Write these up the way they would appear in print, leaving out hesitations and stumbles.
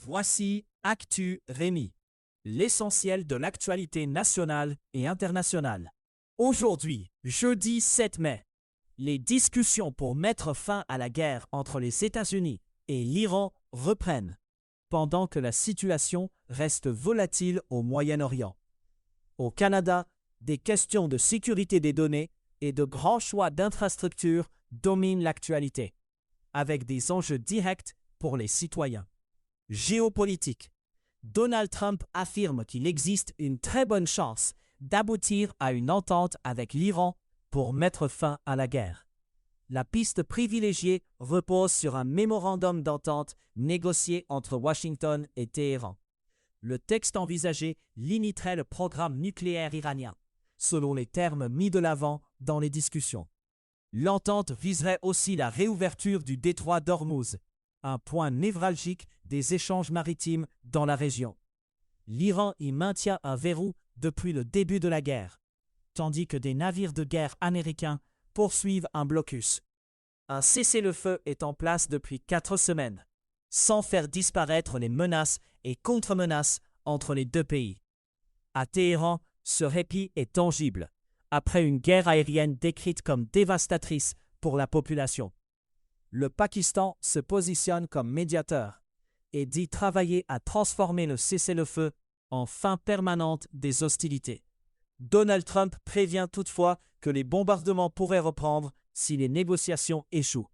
Voici Actu Rémi, l'essentiel de l'actualité nationale et internationale. Aujourd'hui, jeudi 7 mai, les discussions pour mettre fin à la guerre entre les États-Unis et l'Iran reprennent, pendant que la situation reste volatile au Moyen-Orient. Au Canada, des questions de sécurité des données et de grands choix d'infrastructures dominent l'actualité, avec des enjeux directs pour les citoyens. Géopolitique. Donald Trump affirme qu'il existe une très bonne chance d'aboutir à une entente avec l'Iran pour mettre fin à la guerre. La piste privilégiée repose sur un mémorandum d'entente négocié entre Washington et Téhéran. Le texte envisagé limiterait le programme nucléaire iranien, selon les termes mis de l'avant dans les discussions. L'entente viserait aussi la réouverture du détroit d'Ormuz, un point névralgique des échanges maritimes dans la région. L'Iran y maintient un verrou depuis le début de la guerre, tandis que des navires de guerre américains poursuivent un blocus. Un cessez-le-feu est en place depuis 4 semaines, sans faire disparaître les menaces et contre-menaces entre les deux pays. À Téhéran, ce répit est tangible, après une guerre aérienne décrite comme dévastatrice pour la population. Le Pakistan se positionne comme médiateur et dit travailler à transformer le cessez-le-feu en fin permanente des hostilités. Donald Trump prévient toutefois que les bombardements pourraient reprendre si les négociations échouent.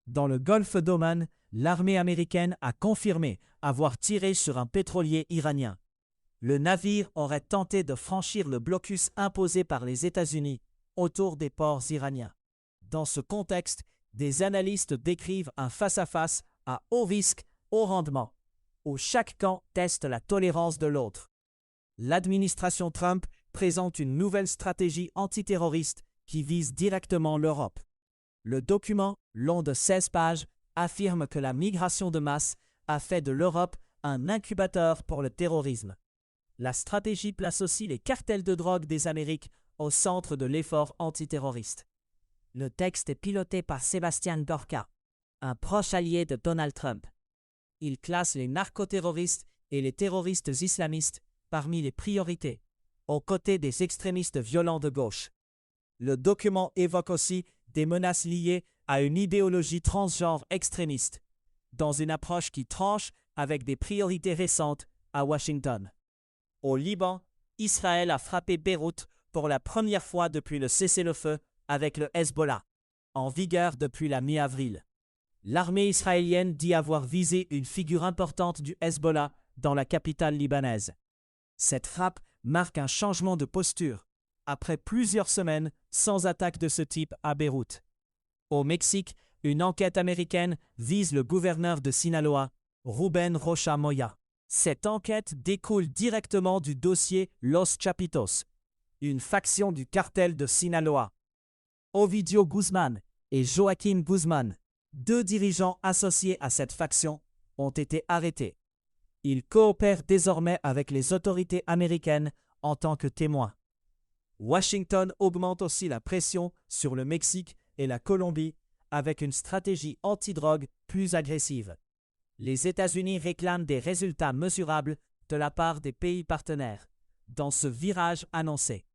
Dans le golfe d'Oman, l'armée américaine a confirmé avoir tiré sur un pétrolier iranien. Le navire aurait tenté de franchir le blocus imposé par les États-Unis autour des ports iraniens. Dans ce contexte, des analystes décrivent un face-à-face à haut risque, haut rendement, où chaque camp teste la tolérance de l'autre. L'administration Trump présente une nouvelle stratégie antiterroriste qui vise directement l'Europe. Le document, long de 16 pages, affirme que la migration de masse a fait de l'Europe un incubateur pour le terrorisme. La stratégie place aussi les cartels de drogue des Amériques au centre de l'effort antiterroriste. Le texte est piloté par Sebastian Gorka, un proche allié de Donald Trump. Il classe les narcoterroristes et les terroristes islamistes parmi les priorités, aux côtés des extrémistes violents de gauche. Le document évoque aussi des menaces liées à une idéologie transgenre extrémiste, dans une approche qui tranche avec des priorités récentes à Washington. Au Liban, Israël a frappé Beyrouth pour la première fois depuis le cessez-le-feu avec le Hezbollah, en vigueur depuis la mi-avril. L'armée israélienne dit avoir visé une figure importante du Hezbollah dans la capitale libanaise. Cette frappe marque un changement de posture, après plusieurs semaines sans attaque de ce type à Beyrouth. Au Mexique, une enquête américaine vise le gouverneur de Sinaloa, Rubén Rocha Moya. Cette enquête découle directement du dossier Los Chapitos, une faction du cartel de Sinaloa. Ovidio Guzmán et Joaquín Guzmán, 2 dirigeants associés à cette faction, ont été arrêtés. Ils coopèrent désormais avec les autorités américaines en tant que témoins. Washington augmente aussi la pression sur le Mexique et la Colombie avec une stratégie antidrogue plus agressive. Les États-Unis réclament des résultats mesurables de la part des pays partenaires dans ce virage annoncé.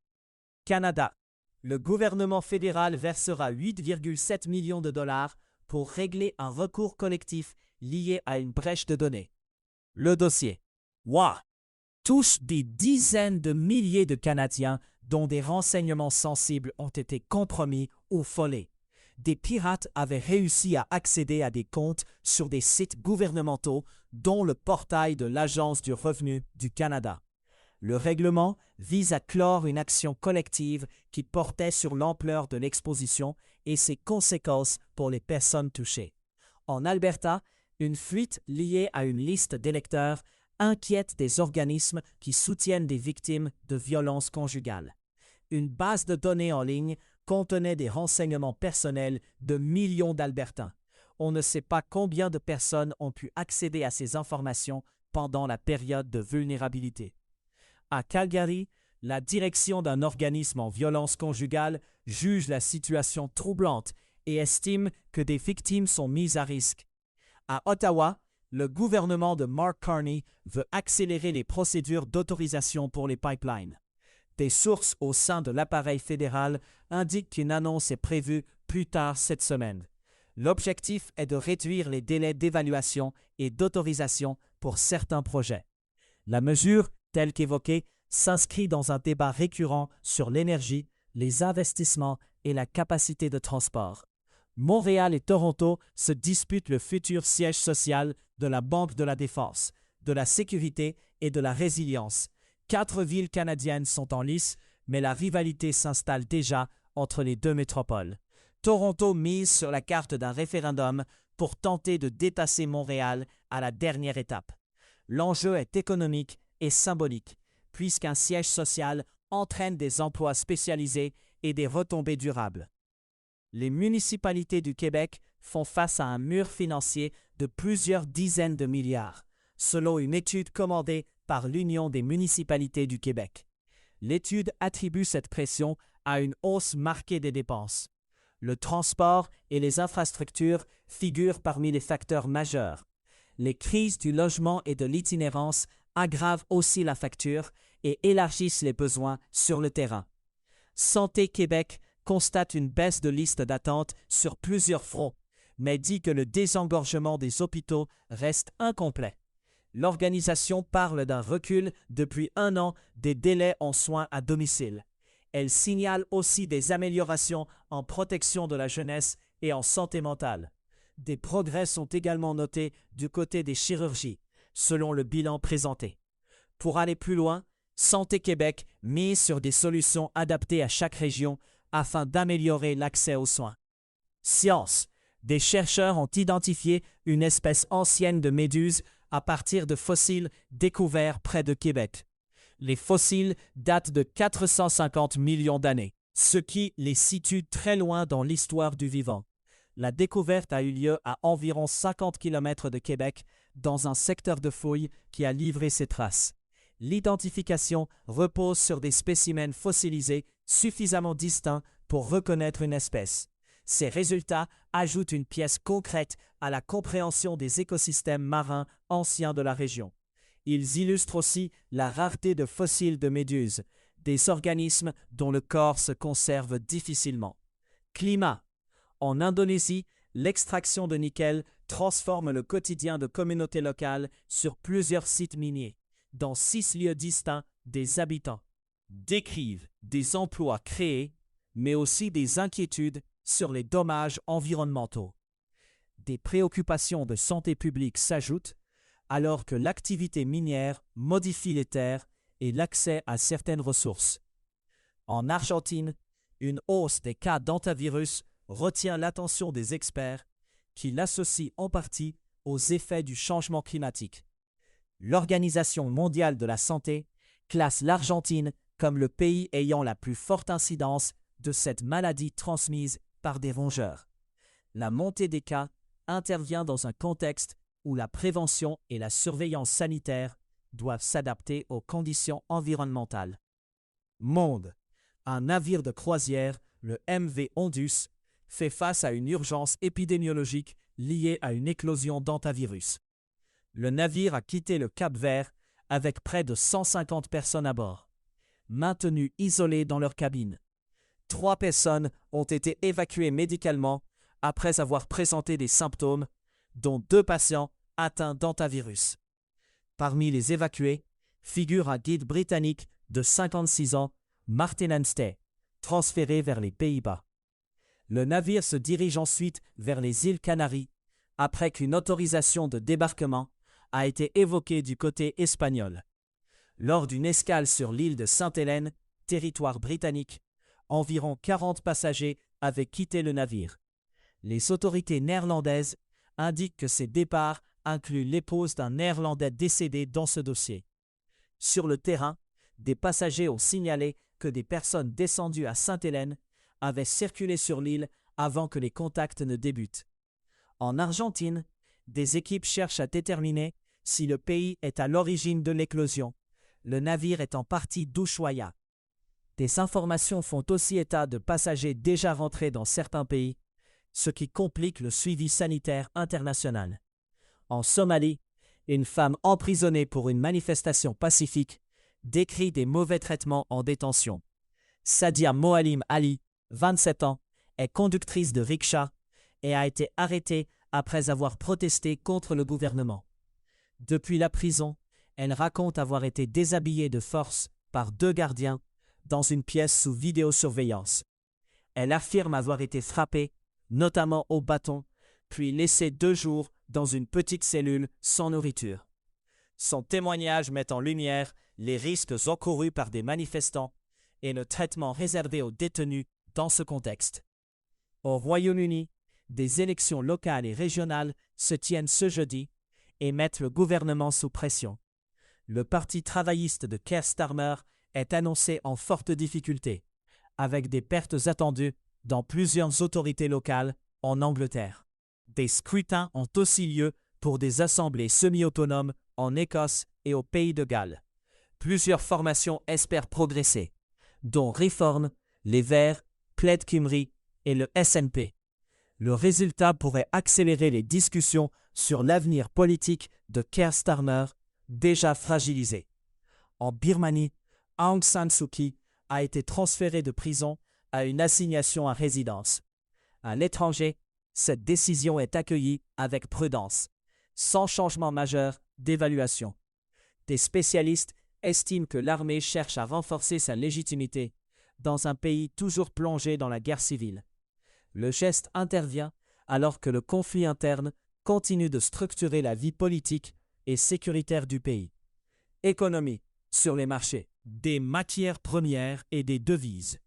Canada. Le gouvernement fédéral versera 8,7 millions de dollars pour régler un recours collectif lié à une brèche de données. Le dossier touche des dizaines de milliers de Canadiens dont des renseignements sensibles ont été compromis ou volés. Des pirates avaient réussi à accéder à des comptes sur des sites gouvernementaux, dont le portail de l'Agence du revenu du Canada. Le règlement vise à clore une action collective qui portait sur l'ampleur de l'exposition et ses conséquences pour les personnes touchées. En Alberta, une fuite liée à une liste d'électeurs inquiète des organismes qui soutiennent des victimes de violences conjugales. Une base de données en ligne contenait des renseignements personnels de millions d'Albertains. On ne sait pas combien de personnes ont pu accéder à ces informations pendant la période de vulnérabilité. À Calgary, la direction d'un organisme en violence conjugale juge la situation troublante et estime que des victimes sont mises à risque. À Ottawa, Le gouvernement de Mark Carney veut accélérer les procédures d'autorisation pour les pipelines. Des sources au sein de l'appareil fédéral indiquent qu'une annonce est prévue plus tard cette semaine. L'objectif est de réduire les délais d'évaluation et d'autorisation pour certains projets. La mesure, telle qu'évoquée, s'inscrit dans un débat récurrent sur l'énergie, les investissements et la capacité de transport. Montréal et Toronto se disputent le futur siège social de la Banque de la Défense, de la Sécurité et de la Résilience. 4 villes canadiennes sont en lice, mais la rivalité s'installe déjà entre les deux métropoles. Toronto mise sur la carte d'un référendum pour tenter de détasser Montréal à la dernière étape. L'enjeu est économique et symbolique, puisqu'un siège social entraîne des emplois spécialisés et des retombées durables. Les municipalités du Québec font face à un mur financier de plusieurs dizaines de milliards, selon une étude commandée par l'Union des municipalités du Québec. L'étude attribue cette pression à une hausse marquée des dépenses. Le transport et les infrastructures figurent parmi les facteurs majeurs. Les crises du logement et de l'itinérance aggravent aussi la facture et élargissent les besoins sur le terrain. Santé Québec constate une baisse de liste d'attente sur plusieurs fronts, mais dit que le désengorgement des hôpitaux reste incomplet. L'organisation parle d'un recul depuis 1 an des délais en soins à domicile. Elle signale aussi des améliorations en protection de la jeunesse et en santé mentale. Des progrès sont également notés du côté des chirurgies, selon le bilan présenté. Pour aller plus loin, Santé Québec mise sur des solutions adaptées à chaque région afin d'améliorer l'accès aux soins. Science. Des chercheurs ont identifié une espèce ancienne de méduses à partir de fossiles découverts près de Québec. Les fossiles datent de 450 millions d'années, ce qui les situe très loin dans l'histoire du vivant. La découverte a eu lieu à environ 50 km de Québec, dans un secteur de fouilles qui a livré ses traces. L'identification repose sur des spécimens fossilisés suffisamment distincts pour reconnaître une espèce. Ces résultats ajoutent une pièce concrète à la compréhension des écosystèmes marins anciens de la région. Ils illustrent aussi la rareté de fossiles de méduses, des organismes dont le corps se conserve difficilement. Climat. En Indonésie, l'extraction de nickel transforme le quotidien de communautés locales sur plusieurs sites miniers, dans 6 lieux distincts des habitants. Décrivent des emplois créés, mais aussi des inquiétudes sur les dommages environnementaux. Des préoccupations de santé publique s'ajoutent, alors que l'activité minière modifie les terres et l'accès à certaines ressources. En Argentine, une hausse des cas d'hantavirus retient l'attention des experts qui l'associent en partie aux effets du changement climatique. L'Organisation mondiale de la santé classe l'Argentine comme le pays ayant la plus forte incidence de cette maladie transmise par des rongeurs. La montée des cas intervient dans un contexte où la prévention et la surveillance sanitaire doivent s'adapter aux conditions environnementales. Monde. Un navire de croisière, le MV Ondus, fait face à une urgence épidémiologique liée à une éclosion d'hantavirus. Le navire a quitté le Cap-Vert avec près de 150 personnes à bord, maintenues isolées dans leur cabine. 3 personnes ont été évacuées médicalement après avoir présenté des symptômes, dont 2 patients atteints d'hantavirus. Parmi les évacués figure un guide britannique de 56 ans, Martin Anstey, transféré vers les Pays-Bas. Le navire se dirige ensuite vers les îles Canaries, après qu'une autorisation de débarquement a été évoquée du côté espagnol. Lors d'une escale sur l'île de Sainte-Hélène, territoire britannique, environ 40 passagers avaient quitté le navire. Les autorités néerlandaises indiquent que ces départs incluent l'épouse d'un Néerlandais décédé dans ce dossier. Sur le terrain, des passagers ont signalé que des personnes descendues à Sainte-Hélène avaient circulé sur l'île avant que les contacts ne débutent. En Argentine, des équipes cherchent à déterminer si le pays est à l'origine de l'éclosion. Le navire est en partie d'Ushuaia. Des informations font aussi état de passagers déjà rentrés dans certains pays, ce qui complique le suivi sanitaire international. En Somalie, une femme emprisonnée pour une manifestation pacifique, décrit des mauvais traitements en détention. Sadia Moalim Ali, 27 ans, est conductrice de rickshaw et a été arrêtée après avoir protesté contre le gouvernement. Depuis la prison, elle raconte avoir été déshabillée de force par 2 gardiens dans une pièce sous vidéosurveillance. Elle affirme avoir été frappée, notamment au bâton, puis laissée 2 jours dans une petite cellule sans nourriture. Son témoignage met en lumière les risques encourus par des manifestants et le traitement réservé aux détenus dans ce contexte. Au Royaume-Uni, des élections locales et régionales se tiennent ce jeudi et mettent le gouvernement sous pression. Le Parti travailliste de Keir Starmer est annoncé en forte difficulté, avec des pertes attendues dans plusieurs autorités locales en Angleterre. Des scrutins ont aussi lieu pour des assemblées semi-autonomes en Écosse et au Pays de Galles. Plusieurs formations espèrent progresser, dont Reform, les Verts, Plaid Cymru et le SNP. Le résultat pourrait accélérer les discussions sur l'avenir politique de Keir Starmer, déjà fragilisé. En Birmanie, Aung San Suu Kyi a été transférée de prison à une assignation à résidence. À l'étranger, cette décision est accueillie avec prudence, sans changement majeur d'évaluation. Des spécialistes estiment que l'armée cherche à renforcer sa légitimité dans un pays toujours plongé dans la guerre civile. Le geste intervient alors que le conflit interne continue de structurer la vie politique et sécuritaire du pays. Économie sur les marchés, des matières premières et des devises.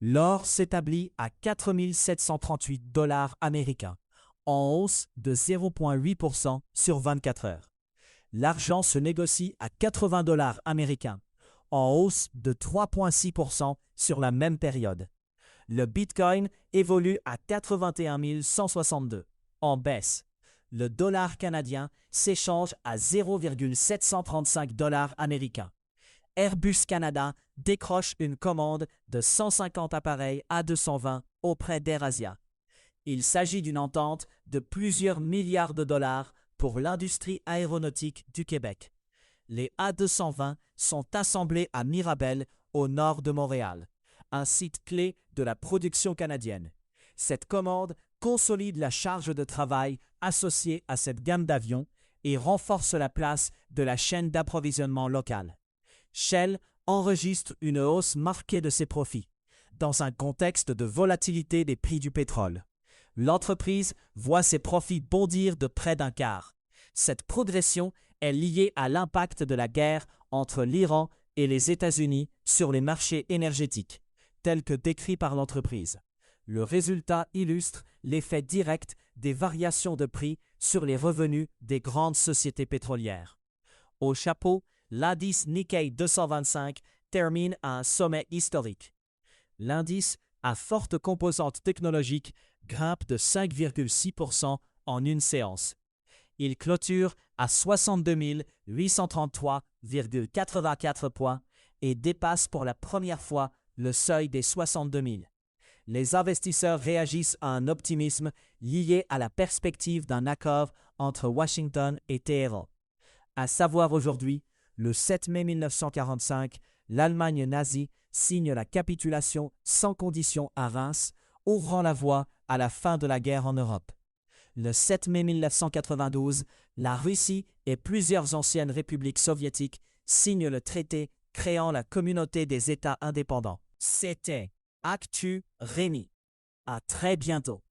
L'or s'établit à 4 738 $ américains, en hausse de 0,8% sur 24 heures. L'argent se négocie à 80 $ américains, en hausse de 3,6% sur la même période. Le Bitcoin évolue à 81 162, en baisse. Le dollar canadien s'échange à 0,735 $ américains. Airbus Canada décroche une commande de 150 appareils A220 auprès d'AirAsia. Il s'agit d'une entente de plusieurs milliards de dollars pour l'industrie aéronautique du Québec. Les A220 sont assemblés à Mirabel, au nord de Montréal, un site clé de la production canadienne. Cette commande consolide la charge de travail associée à cette gamme d'avions et renforce la place de la chaîne d'approvisionnement locale. Shell enregistre une hausse marquée de ses profits, dans un contexte de volatilité des prix du pétrole. L'entreprise voit ses profits bondir de près d'un quart. Cette progression est liée à l'impact de la guerre entre l'Iran et les États-Unis sur les marchés énergétiques, tel que décrit par l'entreprise. Le résultat illustre l'effet direct des variations de prix sur les revenus des grandes sociétés pétrolières. Au chapeau, l'indice Nikkei 225 termine à un sommet historique. L'indice à forte composante technologique grimpe de 5,6% en une séance. Il clôture à 62 833,84 points et dépasse pour la première fois le seuil des 62 000. Les investisseurs réagissent à un optimisme lié à la perspective d'un accord entre Washington et Téhéran. À savoir aujourd'hui, le 7 mai 1945, l'Allemagne nazie signe la capitulation sans condition à Reims, ouvrant la voie à la fin de la guerre en Europe. Le 7 mai 1992, la Russie et plusieurs anciennes républiques soviétiques signent le traité créant la communauté des États indépendants. C'était Actu Rémi. À très bientôt.